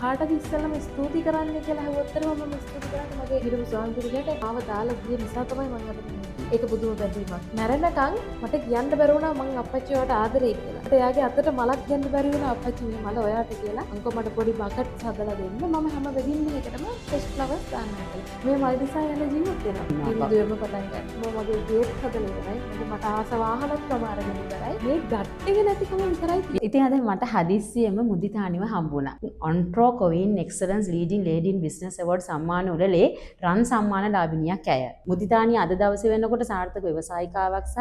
කාටද ඉස්සෙල්ලම ස්තුති කරන්න කියලා හවුවත්තර මම ස්තුති කරන්න මගේ හිටපු ස්වාමීතුරියට ආව දාලා ගිය නිසා තමයි මම අද ඒක බුදුම බැඳීමක්. මැරෙනකන් මට කියන්න බැරි වුණා මං අප්පච්චිවට ආදරේ කියලා. ඒත් එයාගේ අතට මලක් දෙන්න බැරි වුණා අප්පච්චි මේ මල ඔයාට කියලා. අංකෝ මට පොඩි බකට්ස් හදලා දෙන්න. මම හැම වෙඩින් එකටම ෆ්‍රෙෂ් ෆ්ලවර්ස් දාන්නම් කියලා. මේ මල් දිසා යන ජීවත් වෙනවා. ඉන්දුවෙම පටන් ගන්න. මම මගේ ගේට් හදලා ඉවරයි. මට ආස වාහනත් ප්‍රමාණය ඉවරයි. මේ ගැට්ටේ නැතිකම විතරයි. ඉතින් අද මට හදිස්සියෙම මුදිතානිව හම්බුණා. ඔන්ට්‍රෝ කොවින් එක්සලන්ස් ලීඩින් ලේඩි ඉන් බිස්නස් අවෝඩ් සම්මාන උළෙලේ රන් සම්මාන ලාභිනියක් ඇය. මුදිතානිය අද දවසේ වෙනකොට සාර්ථක ව්‍යවසායිකාවක් සහ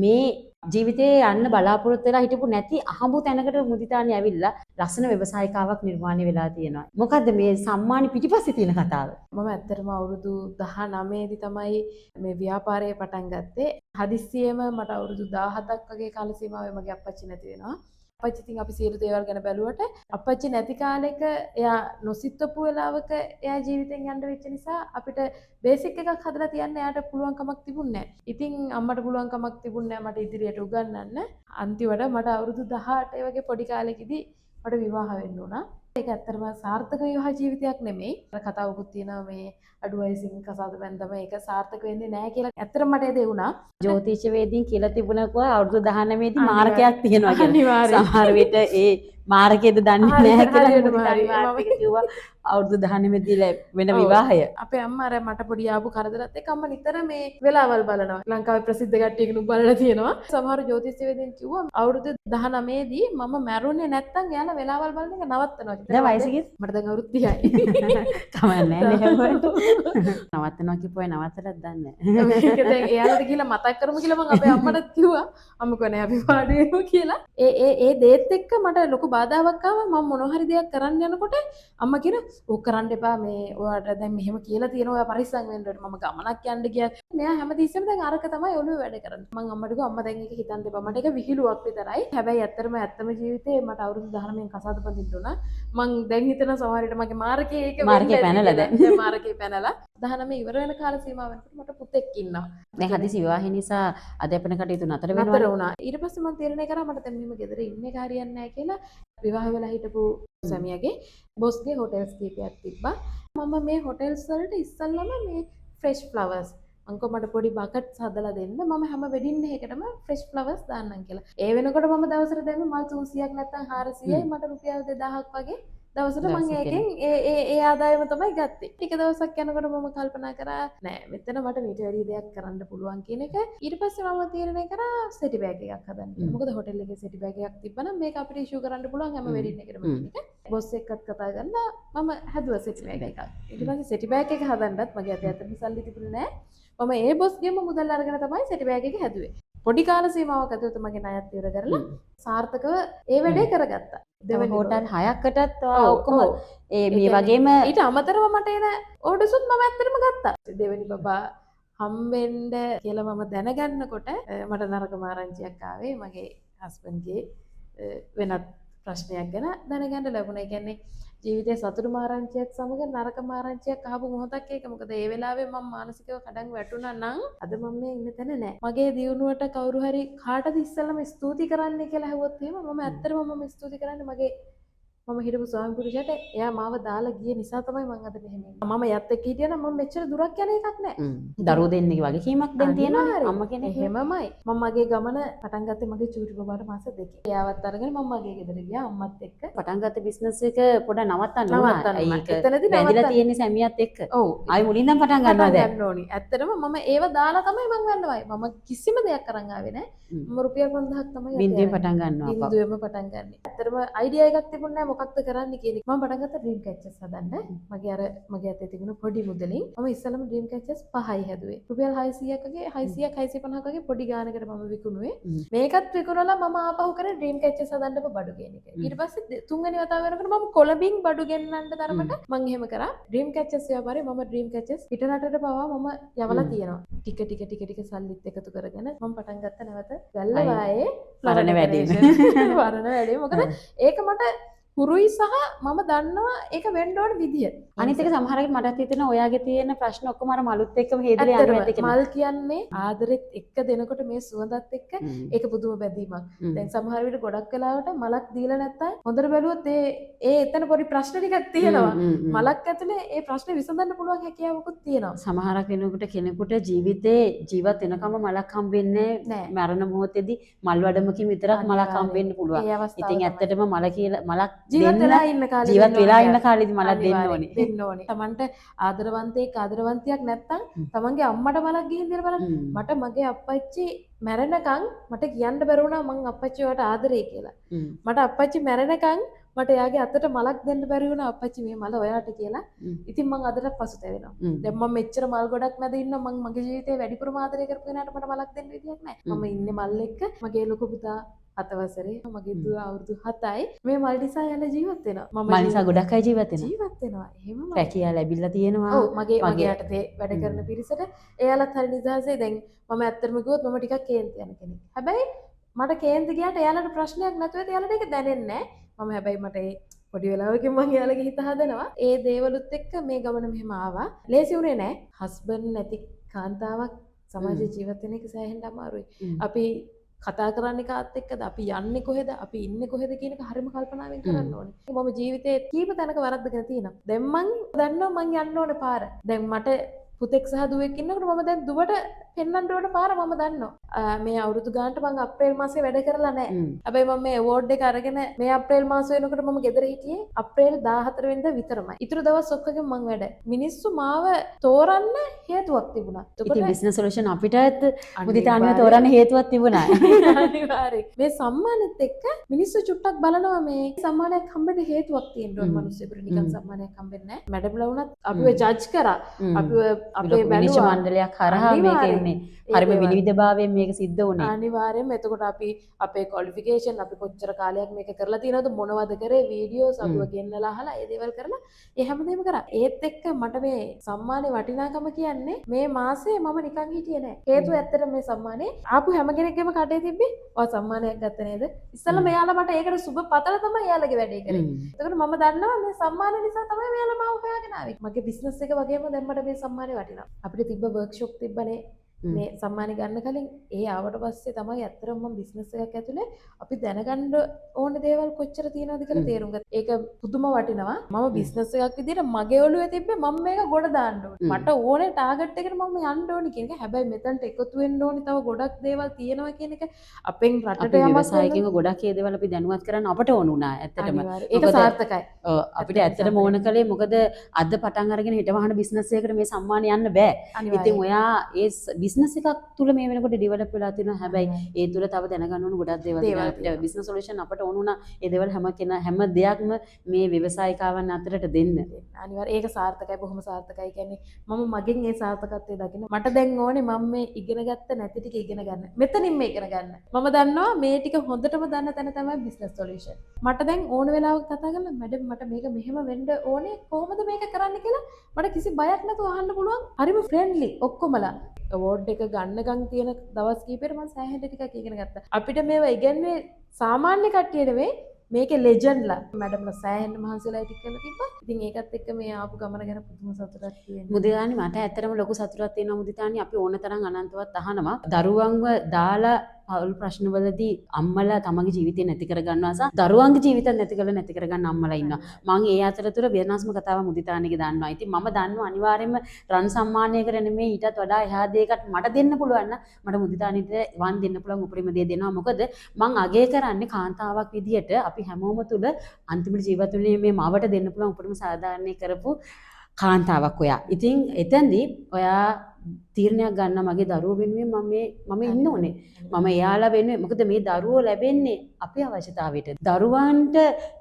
මේ ජීවිතේ යන්න බලාපොරොත්තු වෙලා හිටපු නැති අහඹු තැනකට මුදිතානිය ඇවිල්ලා ලස්සන ව්‍යවසායිකාවක් නිර්මාණය වෙලා තියෙනවා. මොකද්ද මේ සම්මාන පිටිපස්සේ තියෙන කතාව? මම ඇත්තටම අවුරුදු 19 දී තමයි මේ ව්‍යාපාරය පටන් ගත්තේ. හදිස්සියෙම මට අවුරුදු 17ක් වගේ කාල සීමාවේ මගේ අප්පච්චි නැති වෙනවා. අප්පච්චි ඉතින් අපි සියලු දේවල් ගැන බැලුවට අප්පච්චි නැති කාලෙක එයා නොසිතපු වෙලාවක එයා ජීවිතෙන් යන්න වෙච්ච නිසා අපිට බේසික් එකක් හදලා තියන්න එයාට පුළුවන් කමක් තිබුණේ නැහැ. ඉතින් අම්මට පුළුවන් කමක් තිබුණේ නැහැ මට ඉදිරියට උගන්වන්න. අන්තිමට මට අවුරුදු 18 වගේ පොඩි කාලෙකදී මට විවාහ වෙන්න වුණා. ඒක ඇත්තටම සාර්ථක විවාහ ජීවිතයක් නෙමෙයි. කතාවකුත් තියෙනවා මේ අඩු වයසින් කසාද බැඳම ඒක සාර්ථක වෙන්නේ නැහැ කියලා. ඇත්තටම මට ඒ දේ වුණා. ජ්‍යොතිෂ වේදීන් කියලා තිබුණකෝ අවුරුදු 19 දී මාර්ගයක් තියෙනවා කියලා. සමහර විට ඒ මාර්ගයේද දන්නේ නැහැ කියලා මම කිව්වා අවුරුදු 19 දී වෙන විවාහය. අපේ අම්මා අර මට පොඩි ආපු කරදරත් එක්ක අම්මා නිතර මේ වෙලාවල් බලනවා. ලංකාවේ ප්‍රසිද්ධ කට්ටියකනුත් බලලා තියෙනවා. සමහර ජ්‍යොතිෂ වේදීන් කිව්වා අවුරුදු 19 දී මම මැරුණේ නැත්තම් එයාලා වෙලාවල් බලන එක නවත්තනවා. දැන් වයස කීයද? මට දැන් අවුරුදු 30යි. කමන්නේ නැහැ නවත්තනවා කිව්වොයි නවත්තලත් දන්නේ නැහැ. ඒක දැන් එයාලට ගිහලා මතක් කරමු කියලා මම අපේ අම්මටත් කිව්වා. අම්ම කොනේ අපි වාඩි වෙමු කියලා. ඒ දේත් එක්ක මට ලොකු බාධාවක් ආවා. මම මොන හරි දෙයක් කරන්න යනකොට අම්මා කියන ඕක කරන්න එපා මේ ඔයාට දැන් මෙහෙම කියලා තියෙනවා ඔයා පරිස්සම් වෙන්න ඕනේ. මම ගමනක් යන්න ගියා. මෙයා හැමදෙස්සෙම දැන් අරක තමයි ඔළුවේ වැඩ කරන්නේ. මම අම්මට කිව්වා අම්මා දැන් ඒක හිතන්න එපා. මට ඒක විහිළුවක් විතරයි. හැබැයි ඇත්තම ජීවිතේ මට අවුරුදු 19න් කසාද බඳින්න උනා. මං දැන් හිතන සමහර විට මගේ මාර්කේ ඒක මාර්කේ පැනලා දැන් මාර්කේ පැනලා 19 ඉවර වෙන කාල සීමාව වෙනකොට මට පුතෙක් ඉන්නවා. දැන් හදිසි විවාහය නිසා අධ්‍යාපන කටයුතු නතර වුණා. ඊට පස්සේ මම තීරණය කරා මට දැන් මෙහෙම ගෙදර ඉන්න එක හරියන්නේ නැහැ කියලා. විවාහ වෙලා හිටපු සැමියාගේ බොස්ගේ හොටෙල්ස් කීපයක් තිබ්බා. මම මේ හොටෙල්ස් වලට ඉස්සල්ලාම මේ ෆ්‍රෙෂ් ෆ්ලවර්ස් අංකෝ මට පොඩි බකට්ස් හදලා දෙන්න. මම හැම වෙඩින් එකටම ෆ්‍රෙෂ් ෆ්ලවර්ස් දාන්නම් කියලා. ඒ වෙනකොට මම දවසට දැම්මේ මල් 300ක් නැත්නම් 400යි මට රුපියල් 2000ක් වගේ දවසට මම ඒකෙන් ඒ ආදායම තමයි ගත්තේ. ටික දවසක් යනකොට මම කල්පනා කරා නෑ මෙතන මට මීට වැඩි දෙයක් කරන්න පුළුවන් කියන එක. ඊට පස්සේ මම තීරණය කරා සෙටි බෑග් එකක් හදන්න. මොකද හොටෙල් එකේ සෙටි බෑග් එකක් තිබ්බනම් මේක අපිට ඉෂුව කරන්න පුළුවන් හැම වෙඩින් එකටම එක. බොස් එක්කත් කතා කරලා මම හැදුවා සෙටි බෑග් එකක්. ඊට පස්සේ සෙටි බෑග් එක හදන්නත් මගේ අතේ අතට සල්ලි තිබුණේ නෑ. මම ඒ බොස්ගෙම මුදල් අරගෙන තමයි සෙටි බෑග් එක හැදුවේ. පොඩි කාල සීමාවක් ඇතුළත මගේ ණයත් ඉවර කරලා සාර්ථකව ඒ වැඩේ කරගත්තා. දෙවෙනි හෝටල් 6කටත් ඔක්කොම ඒ මේ වගේම ඊට අමතරව මට එන ඕඩර්ස්ුත් මම ඇත්තටම ගත්තා. දෙවෙනි බබා හම්බෙන්න කියලා මම දැනගන්නකොට මට නරක මාරංචියක් ආවේ මගේ හස්බන්ඩ්ගේ වෙනත් ප්‍රශ්නයක් ගැන දැනගන්න ලැබුණා. ඒ කියන්නේ ජීවිතයේ සතුටු මාරංචියක් සමග නරක මාරංචියක් ආපු මොහොතක් ඒක. මොකද ඒ වෙලාවේ මම මානසිකව කඩන් වැටුණා නම් අද මම මේ ඉන්න තැන නෑ. මගේ දියුණුවට කවුරු හරි කාටද ඉස්සෙල්ලම ස්තුති කරන්නේ කියලා ඇහුවොත් එහෙම මම ඇත්තටම මම ස්තුති කරන්නේ මගේ මම හිටපු ස්වාමි පුරුෂයාට. එයා මාව දාලා ගිය නිසා තමයි මම අද මෙහෙම ඉන්නේ. මම යත් එක්ක හිටියනම් මම මෙච්චර දුරක් යන එකක් නෑ. දරුවෝ දෙන්නේ වගකීමක් දැන් තියෙනවා අම්ම කෙනෙක්. එහෙමමයි. මම මගේ ගමන පටන් ගත්තේ මගේ චූටි බබාට මාස 2කින්. එයාවත් අරගෙන මම මගේ ගෙදර ගියා අම්මත් එක්ක. පටන් ගත්ත බිස්නස් එක පොඩ නවත්තන්න ඕන. ඒක බැඳලා තියෙන සැමියාත් එක්ක. ඔව්. ආයි මුලින්ම පටන් ගන්නවා දැන්. ගන්න ඕනි. ඇත්තටම මම ඒව දාලා තමයි මං වෙන්නවයි. මම කිසිම දෙයක් අරන් ආවේ නෑ. මම රුපියල් 5000ක් තමයි බින්දුවෙන් පටන් ගන්නවා. බින්දුවෙන්ම පටන් ගන්න. ඇත්තටම අයිඩියා එකක් තිබුණේ නෑ මොකක්ද කරන්න කියලා. මම පටන් ගත්තා ඩ්‍රීම් කැචස් හදන්න. මගේ අතේ තිබුණ පොඩි මුදලින් මම ඉස්සෙල්ලාම ඩ්‍රීම් කැචස් 5යි හැදුවේ. රුපියල් 600ක් වගේ 600ක් 650ක් වගේ පොඩි ගානකට මම විකුණුවේ. මේකත් විකුණලා මම ආපහු කරේ ඩ්‍රීම් කැචස් හදන්නම බඩු කියන එක. ඊට පස්සේ තුන්වෙනි වතාව වෙනකොට මම කොළඹින් බඩු ගෙන්නන්න තරමට මම එහෙම කරා. ඩ්‍රීම් කැචස් ව්‍යාපාරේ මම ඩ්‍රීම් කැචස් පිට රටට පවා මම යවලා තියෙනවා. ටික සල්ලිත් එකතු කරගෙන මම පටන් ගත්ත නැවත වැල්ලවායේ වරණ වැඩේ. වරණ වැඩේ. මොකද ඒක මට හුරුයි සහ මම දන්නවා ඒක වෙන්න ඕන විදිය. අනිත් එක සමහරවිට මටත් හිතෙනවා ඔයාගේ තියෙන ප්‍රශ්න ඔක්කොම අර මලුත් එක්කම හේදලා යනවා ඇති කියලා. මල් කියන්නේ ආදරෙත් එක්ක දෙනකොට මේ සුවඳත් එක්ක ඒක පුදුම බැඳීමක්. දැන් සමහර විට ගොඩක් වෙලාවට මලක් දීලා නැත්තම් හොඳට බැලුවොත් ඒ එතන පොඩි ප්‍රශ්න ටිකක් තියෙනවා. මලක් ඇතුලේ ඒ ප්‍රශ්නේ විසඳන්න පුළුවන් හැකියාවකුත් තියෙනවා. සමහරක් වෙනකොට කෙනෙකුට ජීවිතේ ජීවත් වෙනකම් මලක් හම්බෙන්නේ නැහැ. මරණ මොහොතේදී මල් වඩමකින් විතරක් මලක් හම්බෙන්න පුළුවන්. ඉතින් ඇත්තටම මල කියලා මලක් ජීවත් වෙලා ඉන්න කාලේ ජීවත් වෙලා ඉන්න කාලෙදි මලක් දෙන්න ඕනේ. දෙන්න ඕනේ. Tamanට ආදරවන්තයෙක් නැත්තම් තමන්ගේ අම්මට මලක් ගිහින් දෙන්න බලන්න. මට මගේ අප්පච්චි මැරෙනකන් මට කියන්න බැරි වුණා මං අප්පච්චිවට ආදරේ කියලා. මට අප්පච්චි මැරෙනකන් මට එයාගේ අතට මලක් දෙන්න බැරි වුණා අප්පච්චි මේ මල ඔයාට කියලා. ඉතින් මං අදට පසුතැවෙනවා. දැන් මම මෙච්චර මල් ගොඩක් මැද ඉන්න මං මගේ ජීවිතේ වැඩිපුරම ආදරය කරපු කෙනාට මට මලක් දෙන්න විදියක් නැහැ. මම ඉන්නේ මල් එක්ක මගේ ලොකු පුතා 7 වසරේ මගේ දුව අවුරුදු 7යි මේ මල් නිසා යන ජීවත් වෙනවා. මල් නිසා ගොඩක් අය ජීවත් වෙනවා. ජීවත් වෙනවා. එහෙමම රැකියා ලැබිලා තියෙනවා. ඔව් මගේ යටතේ වැඩ කරන පිරිසට එයාලත් හරි නිදහසේ දැන් මම ඇත්තටම කිව්වොත් මම ටිකක් කේන්ති යන කෙනෙක්. හැබැයි මට කේන්ති ගියාට එයාලට ප්‍රශ්නයක් නැතුව එයාලට ඒක දැනෙන්නේ නැහැ. මම හැබැයි මට ඒ පොඩි වෙලාවකින් මම එයාලගේ හිත හදනවා. ඒ දේවලුත් එක්ක මේ ගමන මෙහෙම ආවා. ලේසි උනේ නැහැ. හස්බන්ඩ් නැති කාන්තාවක් සමාජයේ ජීවත් වෙන එක සෑහෙන්න අමාරුයි. අපි කතා කරන්නේ කාත් එක්කද අපි යන්නේ කොහෙද අපි ඉන්නේ කොහෙද කියන එක හරිම කල්පනාවෙන් කරන්න ඕනේ. මම ජීවිතේ කීප තැනක වරද්දගෙන තියෙනවා. දැන් මං දන්නවා මං යන්න ඕනේ පාර. දැන් මට පුතෙක් සහ දුවෙක් ඉන්නකොට මම දැන් දුවට පෙන්වන්න ඕන පාර මම දන්නවා. මේ අවුරුදු ගානට මං අප්‍රේල් මාසේ වැඩ කරලා නැහැ. හැබැයි මම මේ අවෝඩ් එක අරගෙන මේ අප්‍රේල් මාසේ වෙනකොට මම ගෙදර හිටියේ අප්‍රේල් 14 වෙනිදා විතරමයි. ඊටු දවස් ඔක්කොගෙම මං වැඩ. මිනිස්සු මාව තෝරන්න හේතුවක් තිබුණා. ඉතින් බිස්නස් සොලියුෂන් අපිටත් මුදිතානිය තෝරන්න හේතුවක් තිබුණා. අනිවාර්යයෙන්. මේ සම්මානෙත් එක්ක මිනිස්සු චුට්ටක් බලනවා මේ සම්මානයක් හම්බෙන්න හේතුවක් තියෙන්න ඕන මිනිස්සුන්ට නිකන් සම්මානයක් හම්බෙන්නේ නැහැ. මැඩම්ලා වුණත් අපිව ජජ් කරා. අපිව අපේ විනිශ්චය මණ්ඩලයක් කරහා මේක එන්නේ. හරිම විනිවිදභාවයෙන් මේක සිද්ධ වුණේ. අනිවාර්යයෙන්ම එතකොට අපි අපේ ක්වොලිෆිකේෂන් අපි කොච්චර කාලයක් මේක කරලා තියෙනවද මොනවද කරේ වීඩියෝස් අපිව ගෙන්නලා අහලා ඒ දේවල් කරලා ඒ හැමදේම කරා. ඒත් එක්ක මට මේ සම්මානේ වටිනාකම කියන්නේ මේ මාසේ මම නිකන් හිටියේ නෑ. හේතුව ඇත්තට මේ සම්මානේ ආපු හැම කෙනෙක්ගේම කටේ තිබ්බේ ඔය සම්මානයක් ගත්ත නේද? ඉස්සෙල්ලා මෙයාලා මට ඒකට සුබ පතලා තමයි එයාලගේ වැඩේ කරේ. එතකොට මම දන්නවා මේ සම්මාන නිසා තමයි මෙයාලා මාව හොයාගෙන ආවේ. මගේ බිස්නස් එක වගේම දැන් මට මේ සම්මානේ වටිනවා. අපිට තිබ්බ වර්ක්ෂොප් තිබ්බනේ මේ සම්මානේ ගන්න කලින් ඒ ආවට පස්සේ තමයි ඇත්තටම මම බිස්නස් එකක් ඇතුලේ අපි දැනගන්න ඕන දේවල් කොච්චර තියෙනවද කියලා තේරුම් ගත්තා. ඒක පුදුම වටිනවා. මම බිස්නස් එකක් විදිහට මගේ ඔළුවේ තිබ්බේ මම මේක ගොඩ දාන්න ඕනේ. මට ඕනේ ටාගට් එකට මම යන්න ඕනේ කියන එක. හැබැයි මෙතනට එකතු වෙන්න ඕනේ තව ගොඩක් දේවල් තියෙනවා කියන එක අපෙන් රටට යමක් ව්‍යවසායකින්ව ගොඩක් ඒ දේවල් අපි දැනුවත් කරන්න අපට ඕන වුණා ඇත්තටම. ඒක සාර්ථකයි. ඔව් අපිට ඇත්තටම ඕන කලේ මොකද අද පටන් අරගෙන හිටවහන බිස්නස් එකකට මේ සම්මානය යන්න බෑ. ඉතින් ඔයා ඒ බිස්නස් එකක් තුල මේ වෙනකොට ඩෙවලොප් වෙලා තියෙනවා. හැබැයි ඒ තුල තව දැනගන්න ඕන ගොඩක් දේවල් තියෙනවා. අපිට බිස්නස් සොලියුෂන් අපට ඕන වුණා ඒ දේවල් හැම දෙයක්ම මේ ව්‍යවසායිකාවන් අතරට දෙන්න. අනිවාර්යයෙන් ඒක සාර්ථකයි බොහොම සාර්ථකයි. කියන්නේ මම මගෙන් ඒ සාර්ථකත්වය දකින්න. මට දැන් ඕනේ මම මේ ඉගෙන ගත්ත නැති ටික ඉගෙන ගන්න. මෙතනින් මේ ඉගෙන ගන්න. මම දන්නවා මේ ටික හොඳටම දන්න තැන තමයි බිස්නස් සොලියුෂන්. මට දැන් ඕන වෙලාවක කතා කරලා මැඩම් මට මේක මෙහෙම වෙන්න ඕනේ කොහොමද මේක කරන්න කියලා මට කිසි බයක් නැතුව අහන්න පුළුවන්. හරිම ෆ්‍රෙන්ඩ්ලි ඔක්කොමලා. අවෝඩ් එක ගන්නකම් තියෙන දවස් කීපෙට මම සෑහෙන ටිකක් ඉගෙන ගත්තා. අපිට මේවා ඉගෙනන්නේ සාමාන්‍ය කට්ටිය නෙවෙයි මේකේ ලෙජන්ඩ්ලා. මැඩම්ලා සෑහෙන මහන්සිලා ටික කරලා තිබ්බා. ඉතින් ඒකත් එක්ක මේ ආපු ගමන ගැන පුදුම සතුටක් තියෙනවා. මුදිතානි මට ඇත්තටම ලොකු සතුටක් තියෙනවා මුදිතානි. අපි ඕන තරම් අනන්තවත් අහනවා. දරුවන්ව දාලා පවුල් ප්‍රශ්නවලදී අම්මලා තමන්ගේ ජීවිතේ නැති කරගන්නවා සහ දරුවන්ගේ ජීවිත නැති කරගන්න අම්මලා ඉන්නවා. මම ඒ අතරතුර වෙනස්ම කතාව මුදිතානිගේ දන්නවා. ඉතින් මම දන්නවා අනිවාර්යයෙන්ම රන් සම්මානයකට නෙමෙයි ඊටත් වඩා එහා දෙයකට මට දෙන්න පුළුවන් නම් මට මුදිතානිට වන් දෙන්න පුළුවන් උපරිම දේ දෙනවා. මොකද මම අගය කරන්නේ කාන්තාවක් විදියට අපි හැමෝම තුල අන්තිම ජීවිත තුලේ මේ මවට දෙන්න පුළුවන් උපරිම සාධාරණේ කරපු කාන්තාවක් ඔයා. ඉතින් එතෙන්දී ඔයා තීරණයක් ගන්න මගේ දරුවෝ වෙනුවෙන් මම ඉන්න ඕනේ. මම එයාලා වෙනුවෙන් මොකද මේ දරුවෝ ලැබෙන්නේ අපේ අවශ්‍යතාවයට. දරුවන්ට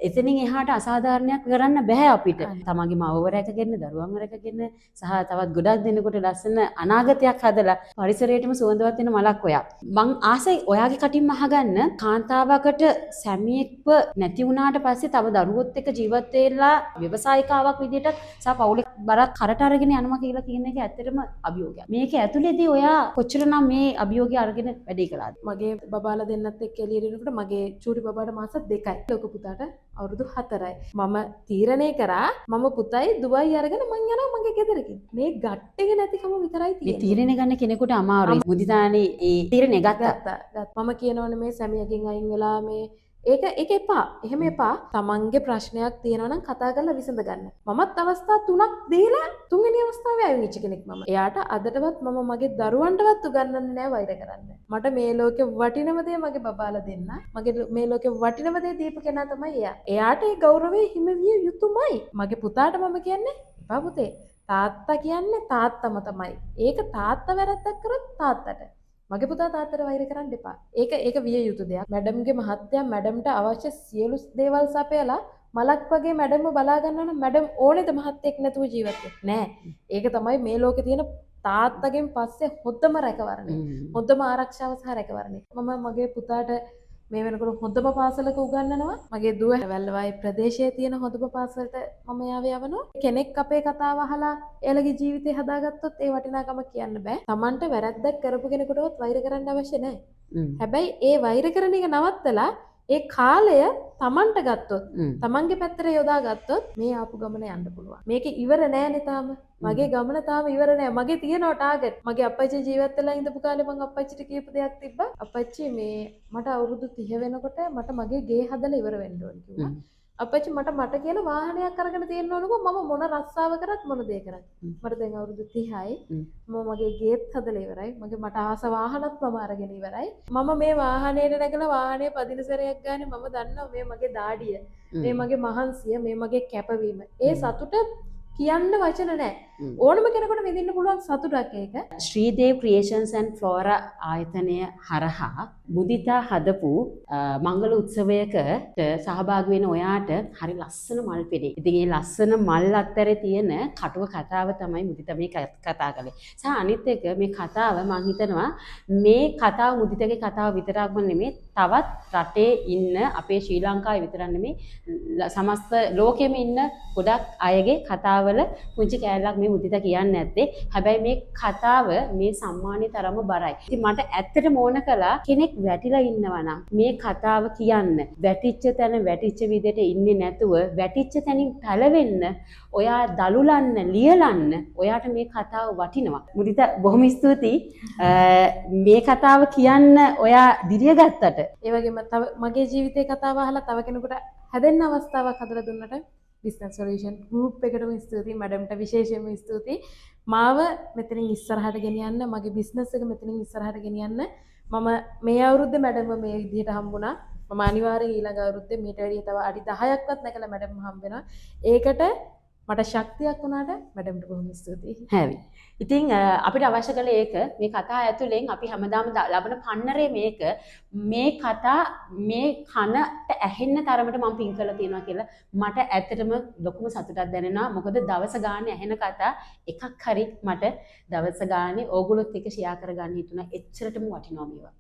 එතනින් එහාට අසාධාරණයක් කරන්න බෑ අපිට. තමන්ගේ මවව රැකගෙන දරුවන්ව රැකගෙන සහ තවත් ගොඩක් දෙනෙකුට ලස්සන අනාගතයක් හදලා පරිසරයටම සුවඳවත් වෙන මලක් ඔයා. මං ආසයි ඔයාගේ කටින්ම අහගන්න කාන්තාවකට සැමියෙක්ව නැති වුණාට පස්සේ තව දරුවොත් එක්ක ජීවත් වෙලා ව්‍යවසායිකාවක් විදියට සහ පවුලේ බරක් කරට අරගෙන යනවා කියලා කියන එක ඇත්තටම අභියෝග අභියෝගයක්. මේක ඇතුළේදී ඔයා කොච්චරනම් මේ අභියෝගය අරගෙන වැඩේ කළාද? මගේ බබාලා දෙන්නත් එක්ක එළියට එනකොට මගේ චූටි බබාට මාස 2යි. ලොකු පුතාට අවුරුදු 4යි. මම තීරණය කරා මම පුතයි දුබයි අරගෙන මං යනවා මගේ ගෙදරකින්. මේ ගට් එක නැතිකම විතරයි මේ තියෙන්නේ. තීරණය ගන්න කෙනෙකුට අමාරුයි. මුදිතානේ ඒ තීරණය ගත්තා. ගත්තා. මම කියනවනේ මේ සැමියකින් අයින් වෙලා මේ ඒක එපා. එහෙම එපා. තමන්ගේ ප්‍රශ්නයක් තියෙනවා නම් කතා කරලා විසඳ ගන්න. මමත් අවස්ථා 3ක් දීලා තුන්වෙනි අවස්ථාවේ ආයෙ වෙච්ච කෙනෙක් මම. එයාට අදටවත් මම මගේ දරුවන්ටවත් උගන්වන්නේ නැහැ වෛර කරන්න. මට මේ ලෝකේ වටිනම දේ මගේ බබාලා දෙන්න. මගේ මේ ලෝකේ වටිනම දේ දීපු කෙනා තමයි එයා. එයාට ඒ ගෞරවය හිමි විය යුතුමයි. මගේ පුතාට මම කියන්නේ එපා පුතේ. තාත්තා කියන්නේ තාත්තම තමයි. ඒක තාත්තා වැරද්දක් කරොත් තාත්තට. මගේ පුතා තාත්තට වෛර කරන්න එපා. ඒක විය යුතු දෙයක්. මැඩම්ගේ මහත්තයා මැඩම්ට අවශ්‍ය සියලු දේවල් සපයලා මලක් වගේ මැඩම්ව බලා ගන්නවා නම් මැඩම් ඕනේද මහත්තයෙක් නැතුව ජීවත් වෙන්න? නෑ. ඒක තමයි මේ ලෝකේ තියෙන තාත්තගෙන් පස්සේ හොඳම රැකවරණය. හොඳම ආරක්ෂාව සහ රැකවරණය. මම මගේ පුතාට මේ වෙනකොට හොඳම පාසලක උගන්වනවා. මගේ දුව වැල්ලවායි ප්‍රදේශයේ තියෙන හොඳම පාසලට මම යවනවා. කෙනෙක් අපේ කතාව අහලා එයාලගේ ජීවිතේ හදාගත්තොත් ඒ වටිනාකම කියන්න බෑ. Tamanට වැරද්දක් කරපු කෙනෙකුටවත් වෛර කරන්න අවශ්‍ය නැහැ. හැබැයි ඒ වෛර කරන එක නවත්තලා ඒ කාලය Tamanට ගත්තොත් Tamanගේ පැත්තට යොදා ගත්තොත් මේ ආපු ගමන යන්න පුළුවන්. මේක ඉවර නෑනේ තාම. මගේ ගමන තාම ඉවර නෑ. මගේ තියෙනවා ටාගට්. මගේ අප්පච්චි ජීවත් වෙලා ඉඳපු කාලේ මම අප්පච්චිට කියපු දෙයක් තිබ්බා. අප්පච්චි මේ මට අවුරුදු 30 වෙනකොට මට මගේ ගේ හදලා ඉවර වෙන්න ඕන කිව්වා. අප්පච්චි මට කියලා වාහනයක් අරගෙන තියෙන්න ඕනකෝ මම මොන රස්සාව කරත් මොන දේ කරත්. මට දැන් අවුරුදු 30යි. මම මගේ ගේත් හදලා ඉවරයි. මට ආස වාහනත් මම අරගෙන ඉවරයි. මම මේ වාහනේට නැගලා වාහනේ පදින සැරයක් ගානේ මම දන්නවා මේ මගේ දාඩිය. මේ මගේ මහන්සිය, මේ මගේ කැපවීම. ඒ සතුට කියන්න වචන නැහැ. ඕනම කෙනෙකුට විඳින්න පුළුවන් සතුටක් ඒක. ශ්‍රීදේව් ක්‍රියේෂන්ස් ඇන්ඩ් ෆ්ලෝරා ආයතනය හරහා මුදිතා හදපු මංගල උත්සවයකට සහභාගී වෙන ඔයාට හරි ලස්සන මල් පෙරේ. ඉතින් මේ ලස්සන මල් අතරේ තියෙන කටුව කතාව තමයි මුදිතා මේ කතා කළේ. සහ අනිත් එක මේ කතාව මම හිතනවා මේ කතාව මුදිතාගේ කතාව විතරක්ම නෙමෙයි තවත් රටේ ඉන්න අපේ ශ්‍රී ලංකාවේ විතරක් නෙමෙයි සමස්ත ලෝකෙම ඉන්න ගොඩක් අයගේ කතාවල පුංචි කෑල්ලක් මේ මුදිතා කියන්නේ නැත්තේ. හැබැයි මේ කතාව මේ සම්මානීය තරම බරයි. ඉතින් මට ඇත්තටම ඕන කළා කෙනෙක් වැටිලා ඉන්නවා නම් මේ කතාව කියන්න. වැටිච්ච තැන වැටිච්ච විදිහට ඉන්නේ නැතුව වැටිච්ච තැනින් පැලවෙන්න, ඔයා දලුලන්න, ලියලන්න, ඔයාට මේ කතාව වටිනවා. මුදිතා බොහොම ස්තුතියි. මේ කතාව කියන්න ඔයා දිරිය ගත්තට. ඒ වගේම තව මගේ ජීවිතේ කතාව අහලා තව කෙනෙකුට හැදෙන්න අවස්ථාවක් හදලා දුන්නට බිස්නස් සොලියුෂන් ගෲප් එකටම ස්තුතියි. මැඩම්ට විශේෂයෙන්ම ස්තුතියි. මාව මෙතනින් ඉස්සරහට ගෙනියන්න, මගේ බිස්නස් එක මෙතනින් ඉස්සරහට ගෙනියන්න මම මේ අවුරුද්දේ මැඩම්ව මේ විදිහට හම්බුණා. මම අනිවාර්යෙන් ඊළඟ අවුරුද්දේ මීට වැඩිය තව අඩි 10ක්වත් නැකලා මැඩම්ව හම්බ වෙනවා. ඒකට මට ශක්තියක් වුණාට මැඩම්ට බොහොම ස්තුතියි. හැවි. ඉතින් අපිට අවශ්‍ය කළේ ඒක මේ කතා ඇතුලෙන් අපි හැමදාම ලබන පන්නරේ මේ කතා මේ කනට ඇහෙන්න තරමට මම පින් කරලා තියෙනවා කියලා මට ඇත්තටම ලොකුම සතුටක් දැනෙනවා. මොකද දවස ගානේ ඇහෙන කතා එකක් හරි මට දවස ගානේ ඕගොල්ලොත් එක්ක ෂෙයා කරගන්න හිතුණා. එච්චරටම වටිනවා මේවා.